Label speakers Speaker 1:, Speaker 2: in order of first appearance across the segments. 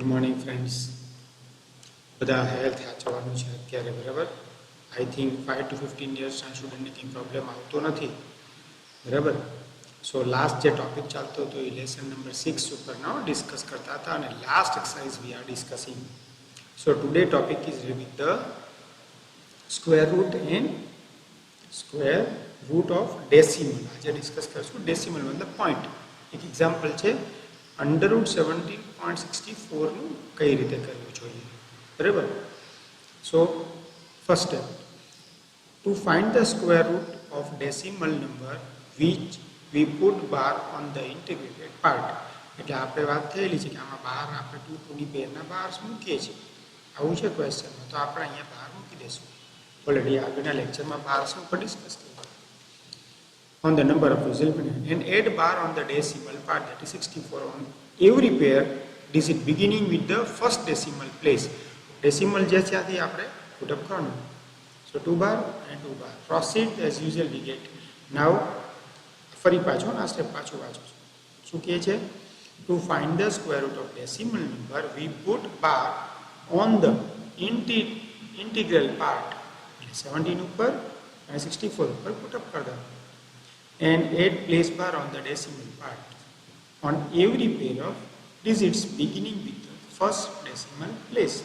Speaker 1: Good morning friends. બધા health સાચવવાનું છે અત્યારે, બરાબર. આઈ થિંક 5 to 15 યર્સના સ્ટુડન્ટને કંઈ પ્રોબ્લેમ આવતો નથી, બરાબર. સો લાસ્ટ જે ટોપિક ચાલતો હતો એ લેસન નંબર 6 ઉપરનો ડિસ્કસ કરતા હતા અને last exercise we are discussing. So today topic is with the square route and square root of decimal. આજે ડિસ્કસ કરીશું ડેસિમલ મતલબ પોઈન્ટ. એક એક્ઝામ્પલ છે અંડરરૂટ 17.64 કઈ રીતે કરવું જોઈએ, બરાબર. So first step, to find the square root of decimal number which we put bar on the integrated part. એટલે આપણે વાત થયેલી છે કે આમાં બહાર આપણે ટુની પેરના બાર મૂકીએ છીએ, આવું છે ક્વેશ્ચનમાં, તો આપણે અહીંયા બહાર મૂકી દઈશું. ઓલરેડી આગળના લેક્ચરમાં બાર શું પર ડિસ્કસ કર્યું. On the number of resultant and add bar on the decimal part, that is 64, on every pair digit beginning with the first decimal place. Decimal જે છે આથી આપણે put up કરવાનું. So 2 bar and 2 bar. Proceed as usual we get. Now ફરી પાછો આ step પાછું વાંચો. શું કહે છે? To find the square root of decimal number we put bar on the integral part. 17 ઉપર અને 64 ઉપર put up કરી દેવાનું. And add place bar on the decimal part on every pair of digits beginning with the first decimal place.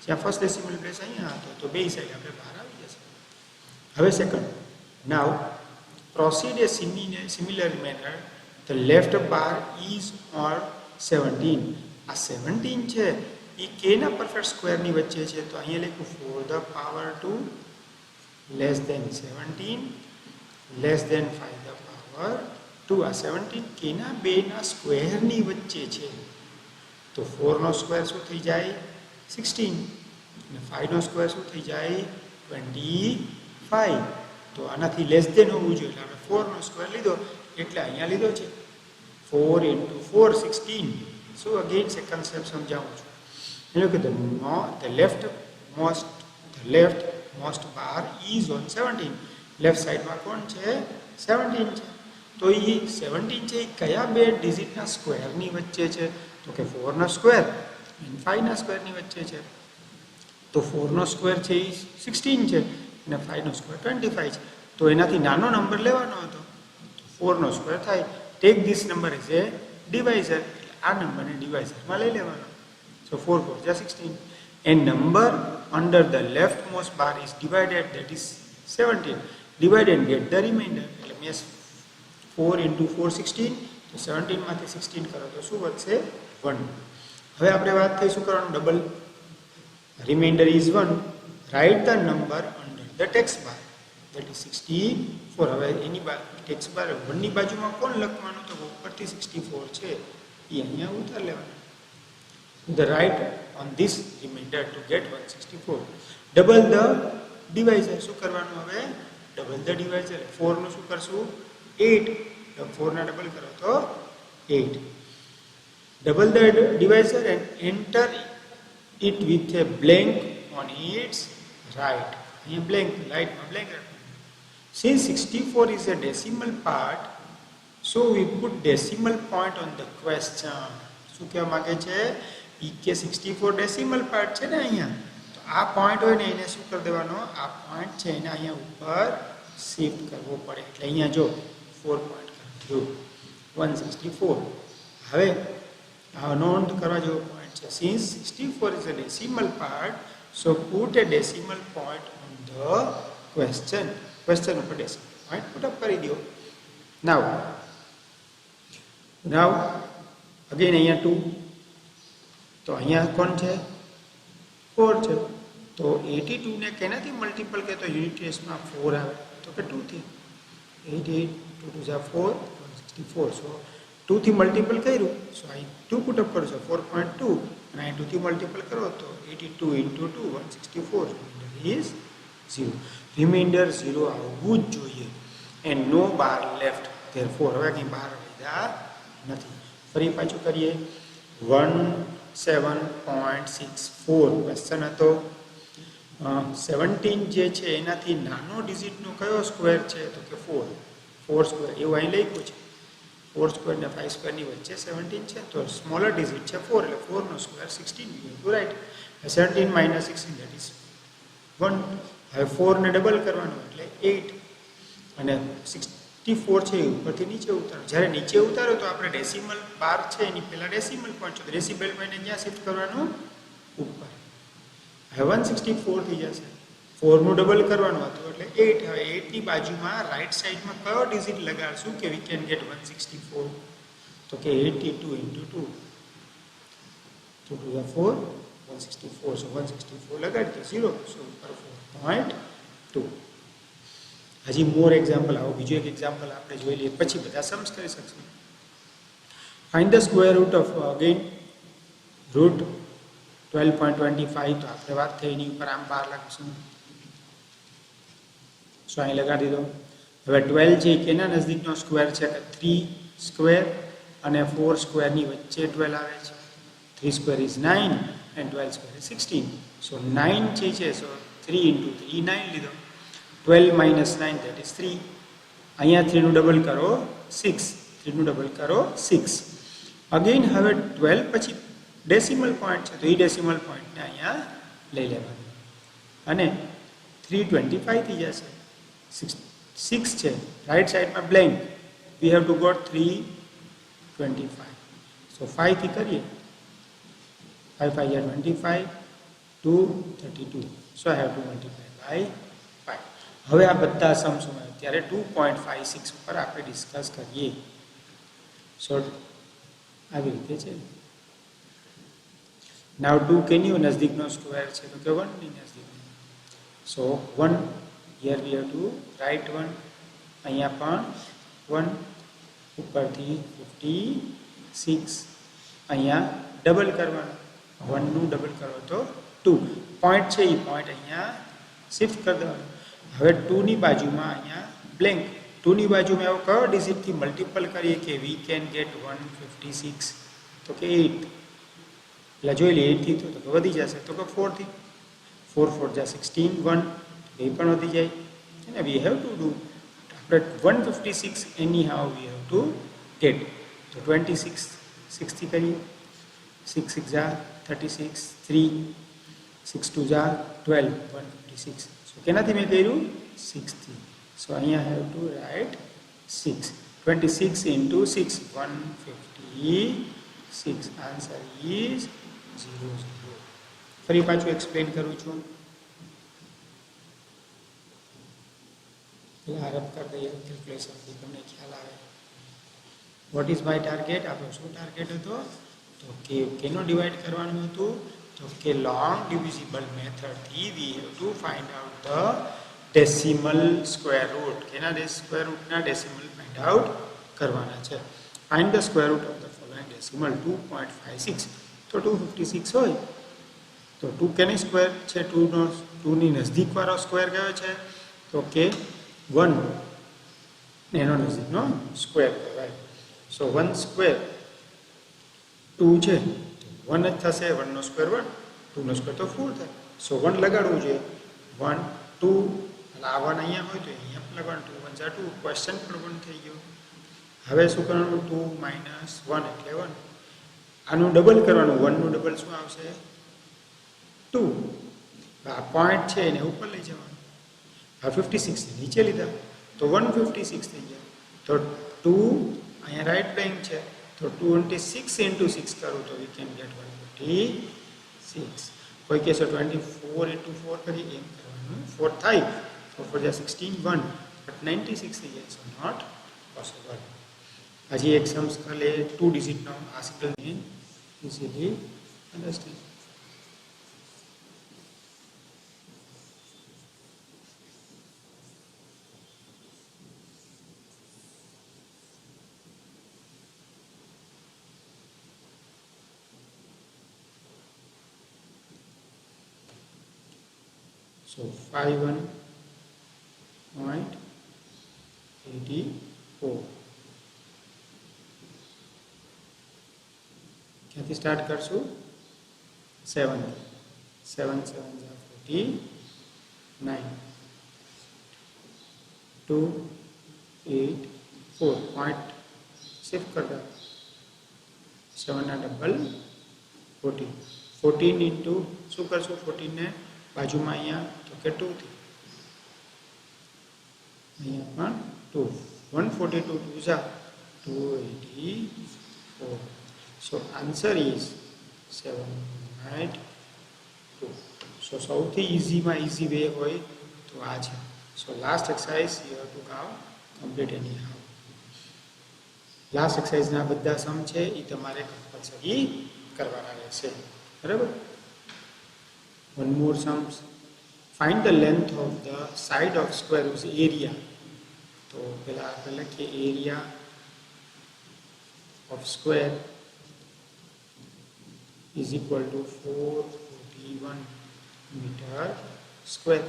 Speaker 1: જ્યાં first decimal place અહીંયા હતો તો બે સાઈડ આપણે બહાર આવી જશે. હવે second, now proceed a similar manner the left bar is or 17. આ 17 છે એ કેના પરફેક્ટ સ્ક્વેરની વચ્ચે છે, તો અહીંયા લખ્યું 4 the power 2 less than 17 less than 5 the power 2. આ 17 કેના બેના સ્ક્વેરની વચ્ચે છે, તો 4 નો સ્ક્વેર શું થઈ જાય 16 અને 5 નો સ્ક્વેર શું થઈ જાય 25. તો આનાથી લેસ દેન હોવું જોઈએ, એટલે આપણે 4 નો સ્ક્વેર લીધો એટલે અહીંયા લીધો છે 4 into 4 16. સો અગેન સેકન્ડ સ્ટેપ સમજાવું છું. એટલે કે the left most bar is on 17. Left સાઈડમાં કોણ છે 17 છે, તો એ 17 છે એ કયા બે ડિજિટના સ્ક્વેરની વચ્ચે છે, તો કે 4 નો સ્ક્વેર અને 5 ના સ્ક્વેરની વચ્ચે છે. તો 4 નો સ્ક્વેર છે એ 16 છે અને 5 નો સ્ક્વેર 25 છે, તો એનાથી નાનો નંબર લેવાનો હતો, તો 4 નો સ્ક્વેર થાય. Take this number as a divisor, એટલે આ નંબરને ડિવાઇઝરમાં લઈ લેવાનો. સો 4 4 જા 16 and number under the leftmost bar is divided, that is 17. Divide and get the remainder. એટલે મેં 4 into 4 16, તો 17 માંથી 16 કરો તો શું વધશે 1. હવે આપણે વાત થઈ શું કરવાનું, double. Reminder is 1. Write the number under the text bar, that is 64. હવે એની ટેક્સ્ટ બાર 1 ની બાજુમાં કોણ લખવાનું, તો ઉપરથી 64 છે એ અહીંયા ઉતાર લેવાનું. The right on this remainder to get 164. Double the divisor. શું કરવાનું હવે, ડબલ ધ ડિવાઇઝર. 4 નું શું કરશું 8, 4 ના ડબલ કરો તો 8. Double the divisor and enter it with a blank on its right. અહીંયા blank, રાઈટમાં blank રાખવાનું. Since 64 is a decimal part, so we put decimal point on the question. શું કહેવા માંગે છે કે 64 ડેસિમલ પાર્ટ છે ને અહીંયા, તો આ પોઈન્ટ હોય ને એને શું કરી દેવાનો, આ પોઈન્ટ છે એને અહીંયા ઉપર શિફ્ટ કરવો પડે. એટલે અહીંયા જો 4 પોઈન્ટ કરી દીધું 164. હવે આ નોંધ કરવા જેવો પોઈન્ટ છે, since 64 is a decimal part, so put A decimal point on the question ઉપર ડેસિમલ પોઈન્ટ પુટ અપ કરી દો. નાવ અગેન અહીંયા 2, તો અહીંયા કોણ છે 4 છે, તો 82 ને કેનાથી મલ્ટિપલ કે તો યુનિટ ટેસ્ટમાં 4 આવે, તો કે 2 થી 88 2 2 જા 4 164. સો 2 થી મલ્ટિપલ કર્યું, સો અહીં 2 પુટ અપ કરો છો 4.2 અને અહીં 2 થી મલ્ટિપલ કરો તો 82 into 2 164. Reminder is 0. રિમાઇન્ડર 0 આવવું જ જોઈએ. And no bar left, therefore હવે કંઈ બહાર લીધા નથી. ફરી પાછું કરીએ. 17.64 ક્વેશ્ચન હતો. 17 જે છે એનાથી નાનો ડિજિટનો કયો સ્ક્વેર છે, તો કે 4 સ્ક્વેર એવું અહીં લખ્યું છે. 4 સ્ક્વેર ને 5 સ્ક્વેરની વચ્ચે 17 છે, તો સ્મોલર ડિજિટ છે 4, એટલે 4 નો square 16, to right. 17 minus 16 that is 1. હવે 4 ને ડબલ કરવાનો એટલે 8, અને 64 છે એ ઉપરથી નીચે ઉતારો. જ્યારે નીચે ઉતારો તો આપણે ડેસિમલ બાર છે એની પહેલાં ડેસિમલ પોઈન્ટ છે, ડેસિમલ પોઈન્ટને ક્યાં શિફ્ટ કરવાનું? ઉપર. હવે 164 થઈ જશે. 4 નું ડબલ કરવાનું હતું એટલે 8. હવે 8 ની બાજુમાં રાઈટ સાઈડમાં કયો ડિજિટ લગાડશું કે વી કેન ગેટ 164? તો કે 82 into 2. 2 to the 4, 164. So 164 લગાડી દે 0. So ઉપર 4.2. હજી મોર એક્ઝામ્પલ આવો બીજો એક એક્ઝામ્પલ આપણે જોઈ લઈએ, પછી બધા સમ્સ કરી શકશું. Find the square root of again root 12.25. તો આપણે વાત થઈ એની ઉપર આમ 12 લખીશું. સો અહીં લગાડી દો. હવે 12 છે કેના નજદીકનો સ્ક્વેર છે કે 3 સ્ક્વેર અને 4 સ્ક્વેરની વચ્ચે 12 આવે છે. 3 square is 9 and 12 square is 16. So 9 છે, so 3 into 3 9 લીધો. 12 minus 9 that is 3. અહીંયા 3 નું ડબલ કરો 6. 3 નું ડબલ કરો 6. અગેન હવે 12 પછી ડેસિમલ પોઈન્ટ છે, તો એ ડેસિમલ પોઈન્ટને અહીંયા લઈ લેવાનું અને 325 થઈ જશે. 6 છે રાઈટ સાઈડમાં blank, we have to got 325. So 5 થી કરીએ. 5 5 are 25, 2 32. So I have to multiply by 5. હવે આ બધા સમ્સ હોય ત્યારે 2.56 ઉપર આપણે ડિસ્કસ કરીએ. સો આવી રીતે છે. નાવ 2 કેની નજદીકનો સ્ક્વેર છે તો કે 1 ની નજદીકનો. So 1 here we have to write 1. અહીંયા પણ 1 ઉપરથી 56. અહીંયા ડબલ કરવાનું. 1 નું ડબલ કરો તો 2. પોઈન્ટ છે એ પોઈન્ટ અહીંયા શિફ્ટ કરી દેવાનું. હવે 2 ની બાજુમાં અહીંયા બ્લેન્ક. 2 ની બાજુમાં એવો કયો ડિજિટથી મલ્ટિપલ કરીએ કે વી કેન ગેટ 156? તો કે 8. એટલે જોઈ લઈએ 8 થી તો કે વધી જશે તો કે 4 થી. 4 4 જા 16, 1 એ પણ વધી જાય. અને વી હેવ ટુ ડુ આપણે 156 any how we have to get. તો 26 6 થી કરીએ. 6 6 જા 36, 3 6 2 જા 12, 156. સો કેનાથી મેં કર્યું? 6 થી. સો અહીંયા have to write 6. 26 into 6, 156. Answer is 0 0. ફરી પાછું એક્સપ્લેન કરું છું. પેલા રબ કરી દઈએ કેલ્ક્યુલેશનથી, તમને ખ્યાલ આવે. What is my target? આપણો શું ટાર્ગેટ હતો? તો કે કેનો ડિવાઈડ કરવાનું હતું? તો કે લોંગ ડિવિઝિબલ મેથડથી we have to find out the decimal square root. કેના સ્ક્વેર રૂટના ડેસિમલ ફાઇન્ડ આઉટ કરવાના છે. Find the square root of the following decimal 2.56. તો 256 હોય તો 2 કેની સ્ક્વેર છે? 2 ની નજદીકવાળો સ્ક્વેર કયો છે? તો કે 1 એનો નજદીકનો સ્ક્વેર કહેવાય. સો 1 સ્ક્વેર 2 છે 1 જ થશે. 1 નો સ્ક્વેર 1, 2 નો સ્ક્વેર તો 4 થાય. સો 1 લગાડવું જોઈએ. 1 2 એટલે આ 1 અહીંયા હોય તો અહીંયા પણ લગાડવાનું. 2 1 જા 2. ક્વેશ્ચન પણ 1 થઈ ગયો. હવે શું કરવાનું? 2 minus 1 એટલે 1. આનું ડબલ કરવાનું. 1 નું ડબલ શું આવશે? 2. આ પોઈન્ટ છે એને ઉપર લઈ જવાનું. આ 56 નીચે લીધા તો 156 થઈ ગયા. તો 2 અહીંયા રાઈટ બ્લેન્ક છે તો 26 into 6 કરું તો વી કેન ગેટ 156. કોઈ કહેશે 24 into 4 કરી એમ કરવાનું. 4 થાય તો 4 જા 16, 1 બટ 96 થઈ જાય. સો નોટ પોસિબલ. હજી એક સમ્સ ખાલી 2 ડિજિટનો આ સિમ્પલને ઇઝીલી અન્ડરસ્ટેન્ડ. So 51.84. ક્યાંથી સ્ટાર્ટ કરશું? 7 7 7 49 2 8 4. शिफ्ट कर दो 7 ના ડબલ 14 14 ઇન્ટુ શું કરશું 14 ને બાજુમાં અહીંયા તો કેટલું થયું અહીંયા પણ 2 142 2 જા 284 so answer is 792 so સૌથી ઈઝીમાં ઈઝી વે હોય તો આ છે so last exercise you have to complete anyhow last exercise ના બધા સમ છે એ તમારે કમ્પલસરી કરવાના રહેશે બરાબર one more sums find the length of the side of square whose area તો પહેલા આપણે લખીએ area of square is equal to 441 meter square.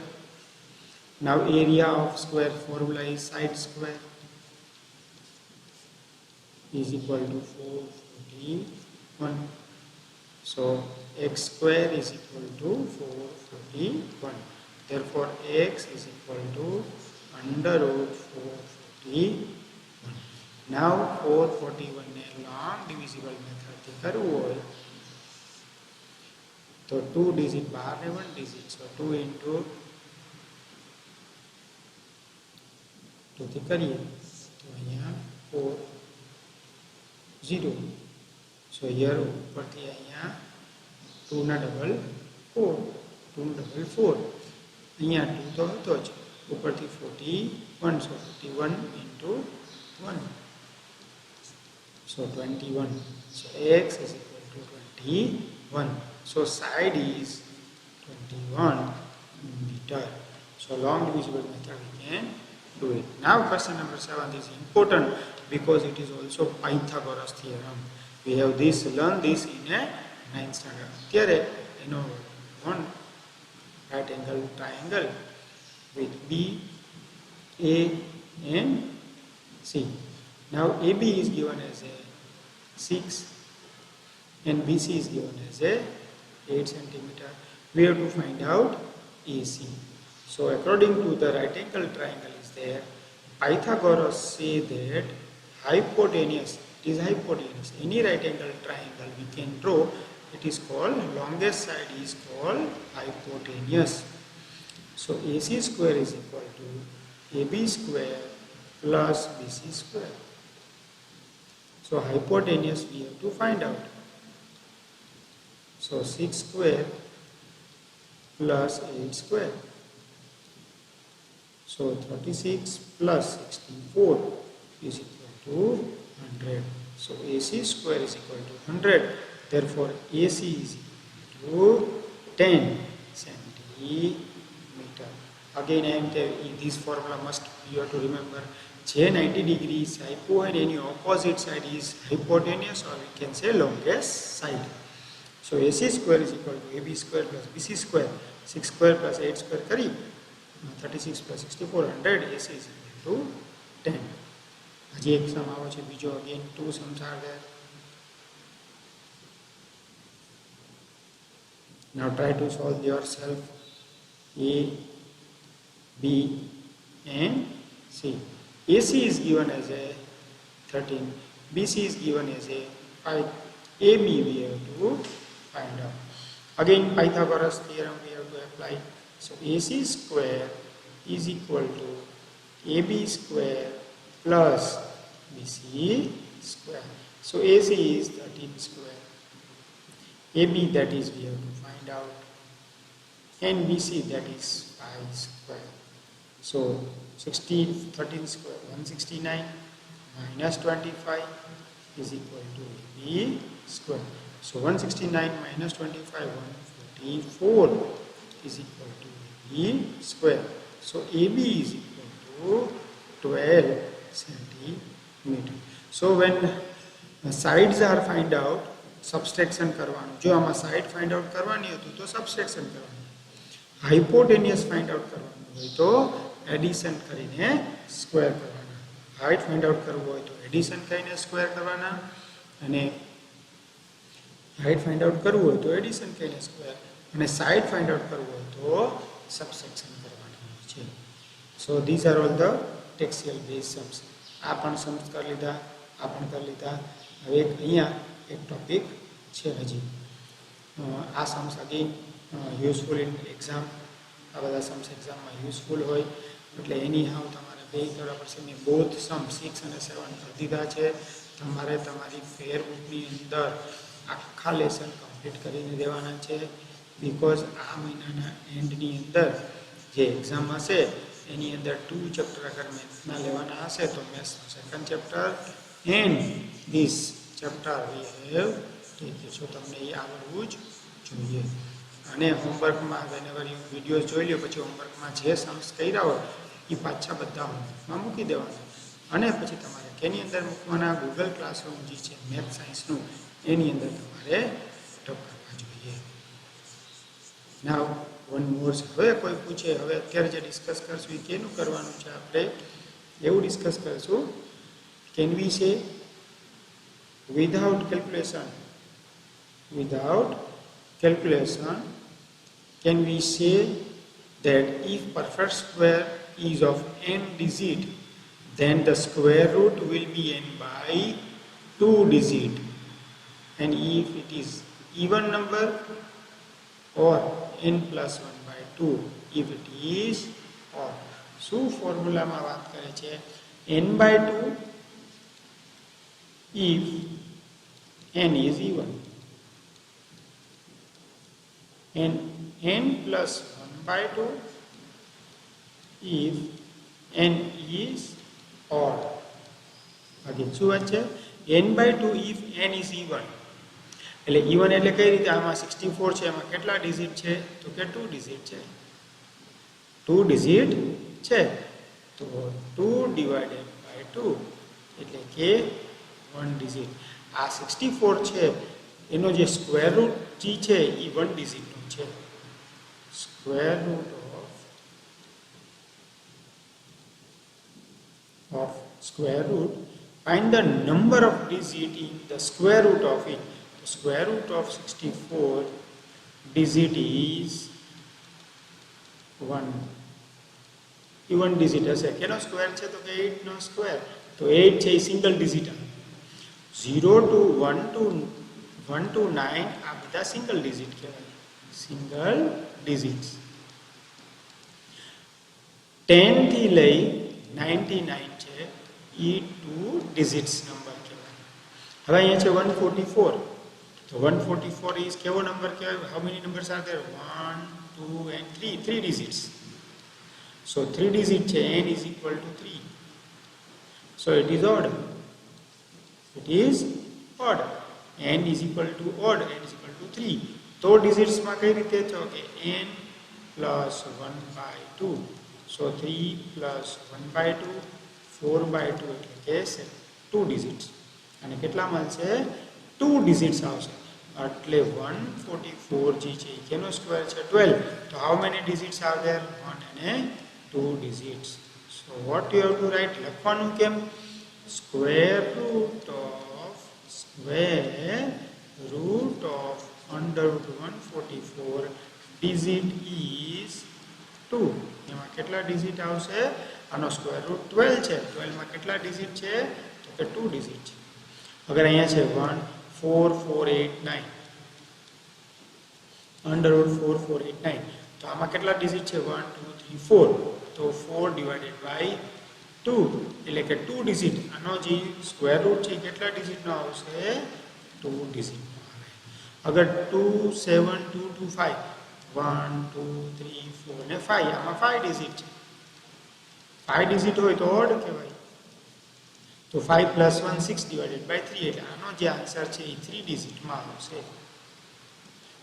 Speaker 1: Now area of square formula is side square is equal to 441. So x square is equal to 441. Therefore x is equal to under root 441. Now 441 ने long divisible method થી કરવું હોય તો 2 digit બહાર ને 1 digit so 2 into 2 થી કરીએ તો અહીંયા 4 0 so here ઉપરથી અહીંયા 2 ના ડબલ 4 2 ડબલ 4 અહીંયા 2 તો હતો જ ઉપરથી 41 so 41 into 1 so 21 so x is equal to 21 so side is 21 meter so long divisible method we can do it. Now question number 7 is important because it is also Pythagoras theorem. We have this learned this in a 9th standard. Here you know one right angle triangle with B, A and C. Now AB is given as a 6 and BC is given as a 8 centimeter. We have to find out AC. So according to the right angle triangle is there, Pythagoras say that hypotenuse, it is hypotenuse. Any right angle triangle we can draw, it is called, longest side is called hypotenuse. So AC square is equal to AB square plus BC square. So hypotenuse we have to find out. So 6 square plus 8 square. So 36 plus 64 is equal to 100. So AC square is equal to 100. Therefore AC is equal to 10 centimeter. Again I am telling this formula must you have to remember. J 90 degrees hypo and any opposite side is hypotenuse or we can say longest side. So AC square is equal to AB square plus BC square. 6 square plus 8 square kari 36 plus 64 100 AC is equal to 10. હજી એક સમ આવો છે બીજો again two sums are there. Now try to solve yourself. A, B and C. AC is given as a 13, BC is given as a 5, AB we have to find out. Again Pythagoras theorem we have to apply. So AC square is equal to AB square plus BC square. So AC is 13 square. AB that is we have to find out. And BC that is 5 square. So 13 square 169 minus 25 is equal to AB square. So 169 minus 25 144 is equal to AB square. So AB is equal to 12 centimeter. So when sides are find out, subtraction करवाना. जो हमारा side find out करवानी होती तो subtraction करवानी. Hypotenuse find out करवाना हो तो addition करीने square करवाना. Height find out करवो हो तो addition करीने square करवाना. અને height find out કરવું હોય તો addition કરીને square અને side find out કરવું હોય તો subtraction કરવાની હોય છે. So these are all the textual based sums. આ પણ sums કરી લીધા. આ પણ કરી લીધા. હવે અહીંયા એક ટોપિક છે હજી, આ Sam's again useful in exam. આ બધા સમ્સ એક્ઝામમાં યુઝફુલ હોય એટલે એની હાવ તમારે બે કરવા પડશે. મેં બોથ સમ 6 અને 7 કરી દીધા છે. તમારે તમારી ફેર બુકની અંદર આખા લેસન કમ્પ્લીટ કરીને દેવાના છે. બિકોઝ આ મહિનાના એન્ડની અંદર જે એક્ઝામ હશે એની અંદર 2 ચેપ્ટર અગર મેથ્સના લેવાના હશે તો મેથ્સનો second chapter and this chapter we have taken. So તમને એ આવડવું જ જોઈએ. અને હોમવર્કમાં વેનેવર યુ વિડીયોઝ જોઈ લો પછી હોમવર્કમાં જે સમ્સ કર્યા હોય એ પાછા બધા હોમવર્કમાં મૂકી દેવાના. અને પછી તમારે કેની અંદર મૂકવાના? ગૂગલ ક્લાસરૂમ જે છે મેથ સાયન્સનું એની અંદર તમારે ટપ કરવા જોઈએ. નાવ વન મોર. હવે કોઈ પૂછે, હવે અત્યારે જે ડિસ્કસ કરશું એ કેનું કરવાનું છે? આપણે એવું ડિસ્કસ કરશું, કેન વી સે without calculation, can we say that if perfect square is of n digit, then the square root will be n by 2 digit, and if it is even number or n plus 1 by 2 if it is odd. શું ફોર્મ્યુલામાં વાત કરે છે? n by 2 if n is even, and n plus 1 by 2 if n is odd. again શું વાત છે? n by 2 if n is even. એટલે even એટલે કઈ રીતે? આમાં 64 છે, એમાં કેટલા ડિજિટ છે? તો કે 2 ડિજિટ છે. 2 ડિજિટ છે તો 2 ડિવાઇડેડ બાય 2 એટલે કે 1 ડિજિટ. આ 64 છે એનો જે સ્ક્વેર રૂટ જે છે એ 1 ડિજિટનો છે. Square root of square root, find the number of digit in the square root of it. The square root of 64 digit is 1. even digit હશે. કેનો સ્ક્વેર છે? તો કે 8 નો સ્ક્વેર. તો 8 છે એ સિંગલ ડિજિટ. 0 to 1 to 9 આ બધા સિંગલ ડિજિટ કહેવાય, single digits. 10 થી લઈ 99 છે એ 2 ડિજિટ્સ નંબર કહેવાય. હવે અહીંયા છે 144. તો 144 ઇઝ કેવો નંબર કહેવાય? How many numbers are there? 1 2 and 3 digits. So 3 digit છે, n is equal to 3. So it is odd. It is odd. n is equal to odd. n is equal to 3. તો ડિજિટ્સમાં કઈ રીતે તો કે n plus 1 by 2. So 3 plus 1 by 2, 4 by 2 એટલે કે 2 digits. અને કેટલા મળશે? 2 ડિજિટ્સ આવશે. એટલે 144 જે છે કેનો સ્ક્વેર છે? 12. તો how many digits are there? 1 અને 2 digits. So what you have to write? લખવાનું કેમ? square root of under root 144 digit is 2. એમાં કેટલા ડિજિટ આવશે? આનો સ્ક્વેર રૂટ 12 છે. 12 માં કેટલા ડિજિટ છે? તો કે 2 ડિજિટ છે. અગર અહીંયા છે 1 4 4 8 9 under root 4 4 8 9. તો આમાં કેટલા ડિજિટ છે? 1 2 3 4. તો 4 ડિવાઇડેડ બાય 2 એટલે કે 2 ડિજિટ. આનો જે સ્ક્વેર રૂટ છે કેટલા ડિજિટનો આવશે? 2 ડિજિટનો આવે. અગર 2 7 2 2 5 1 2 3 4 અને 5 આમાં 5 ડિજિટ છે. 5 ડિજિટ હોય તો ઓડ કહેવાય. તો 5 plus 1 6 divided by 3 એટલે આનો જે આન્સર છે એ 3 ડિજિટમાં આવશે.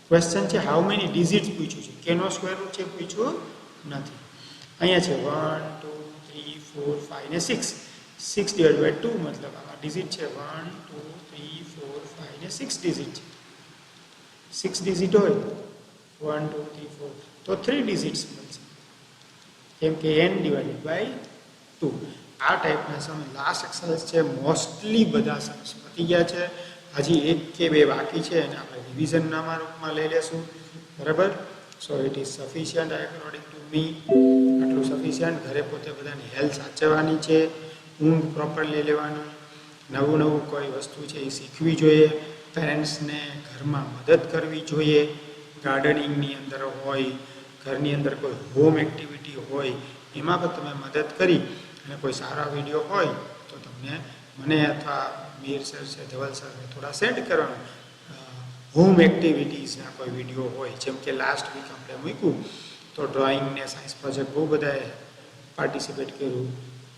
Speaker 1: ક્વેશ્ચન છે હાઉ મેની ડિજિટ્સ પૂછ્યું છે, કેનો સ્ક્વેર રૂટ છે પૂછ્યું નથી. અહીંયા છે 1 2 3 4 5 ને 6. 6 divided by 2 મતલબ આમાં ડિજિટ છે 1 2 3 4 5 ને 6 ડિજિટ છે. 6 ડિજિટ હોય 1 2 3 4 તો 3 ડિજિટ્સ મળશે, કેમ કે n ડિવાઇડેડ બાય 2. આ ટાઈપના સમ લાસ્ટ એક્સરસાઇઝ છે. મોસ્ટલી બધા સમ્સ પતી ગયા છે. હજી 1 કે 2 બાકી છે અને આપણે રિવિઝનના રૂપમાં લઈ લેશું. બરાબર? So it is sufficient according to me. આટલું સફિશિયન્ટ. ઘરે પોતે બધાની હેલ્થ સાચવવાની છે, ઊંઘ પ્રોપરલી લેવાનું, નવું નવું કોઈ વસ્તુ છે એ શીખવી જોઈએ. પેરેન્ટ્સને ઘરમાં મદદ કરવી જોઈએ. ગાર્ડનિંગની અંદર હોય, ઘરની અંદર કોઈ હોમ એક્ટિવિટી હોય, એમાં પણ તમે મદદ કરી અને કોઈ સારા વિડીયો હોય તો તમને મને અથવા મીર સર છે, ધવલ સરને થોડા સેન્ડ કરવાનું. હોમ એક્ટિવિટીઝના કોઈ વિડીયો હોય, જેમ કે લાસ્ટ વીક આપણે મૂક્યું તો ડ્રોઈંગ ને સાયન્સ પ્રોજેક્ટ બહુ બધાએ પાર્ટિસિપેટ કર્યું.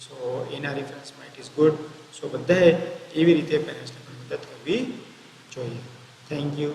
Speaker 1: સો એના રિફરન્સમાં ઇટ ઇઝ ગુડ. સો બધાએ એવી રીતે પેરેન્ટ્સને પણ મદદ કરવી જોઈએ. Thank you.